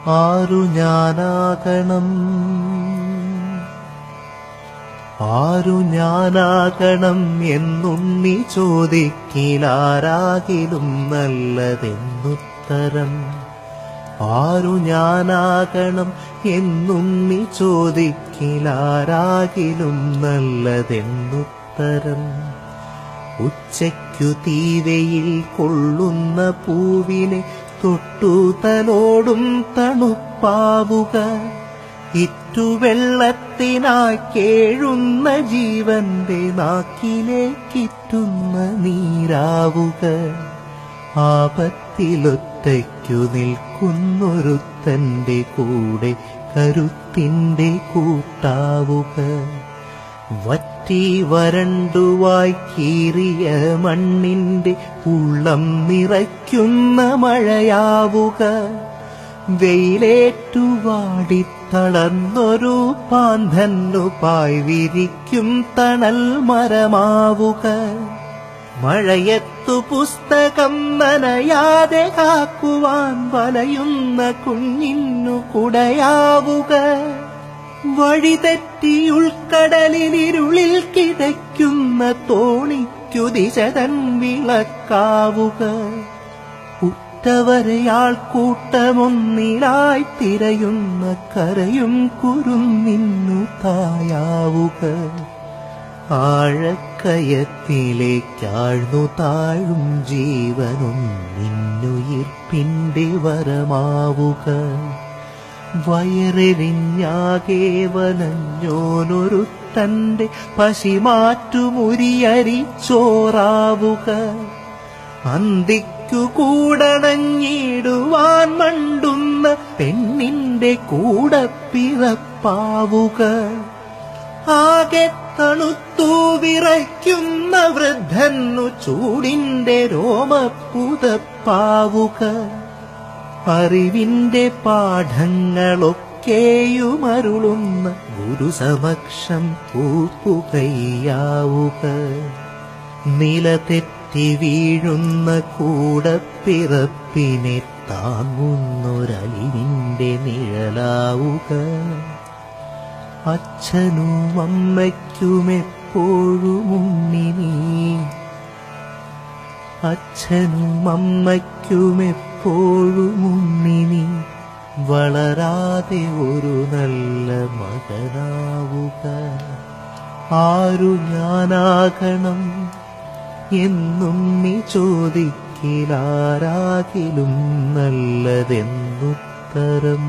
ആരു ഞാനാകണം, ആരു ഞാനാകണം എന്നുണ്ണി ചോദിക്കിലാരാകിലും നല്ലതെന്നുത്തരം. ആരു ഞാനാകണം എന്നുണ്ണി ചോദിക്കിലാരാകിലും നല്ലതെന്നുത്തരം. ഉച്ചയ്ക്കു തീവയിൽ കൊള്ളുന്ന പൂവിനെ തൊട്ടു തലോടും തണുപ്പാവുക, ഇറ്റുവെള്ളത്തിനായി കേഴുന്ന ജീവന്റെ നാക്കിലേക്കിറ്റുന്ന നീരാവുക. ആപത്തിലൊറ്റയ്ക്കു നിൽക്കുന്നൊരുത്തന്റെ കൂടെ കരുത്തിന്റെ കൂട്ടാവുക. വറ്റി വരണ്ടുവായി കീറിയ മണ്ണിന്റെ ഉള്ളം നിറയ്ക്കുന്ന മഴയാവുക. വെയിലേറ്റുവാടിത്തളർന്നൊരു പാന്തന്നു പായ് വിരിക്കും തണൽ മരമാവുക. മഴയത്തു പുസ്തകം നനയാതെ കാക്കുവാൻ വലയുന്ന കുഞ്ഞിന്നു കുടയാവുക. വഴിതെറ്റി ഉൾക്കടലിലിരുളിൽ കിടയ്ക്കുന്ന തോണിക്കു ദിശതൻ വിളക്കാവുക. ഉറ്റവരെയാൾ കൂട്ടമൊന്നിലായി തിരയുന്ന കരയും കുരുന്നിന്നു തായാവുക. ആഴക്കയത്തിലേക്കാഴ്ന്നു താഴും ജീവനും നിന്നുയിർപ്പിന്റെ വരമാവുക. വയറെരിഞ്ഞാകെ വലഞ്ഞോനൊരുത്തന്റെ പശിമാറ്റുമുരിയരിച്ചോറാവുക. അന്തിക്കു കൂടണഞ്ഞിടുവാൻ മണ്ടുന്ന പെണ്ണിന്റെ കൂടപ്പിറപ്പാവുക. ആകെ തണുത്തു വിറയ്ക്കുന്ന വൃദ്ധന്നു ചൂടിന്റെ രോമപ്പുതപ്പാവുക. അറിവിന്റെ പാഠങ്ങളൊക്കെയുമരുളുന്ന ഗുരുസമക്ഷം കൂപ്പുകയ്യാവുക. നിലതെറ്റി വീഴുന്ന കൂടപ്പിറപ്പിനെ താങ്ങുന്നൊരലിവിന്റെ നിഴലാവുക. അച്ഛനും അമ്മയ്ക്കുമെപ്പോഴും ഉണ്ണിനീ, അച്ഛനും അമ്മയ്ക്കുമെപ്പോഴും ഉണ്ണിനി വളരാതെ ഒരു നല്ല മകനാവുക. ആരു ഞാനാകണം എന്നുണ്ണി ചോദിക്കിലാരാകിലും നല്ലതെന്നുത്തരം.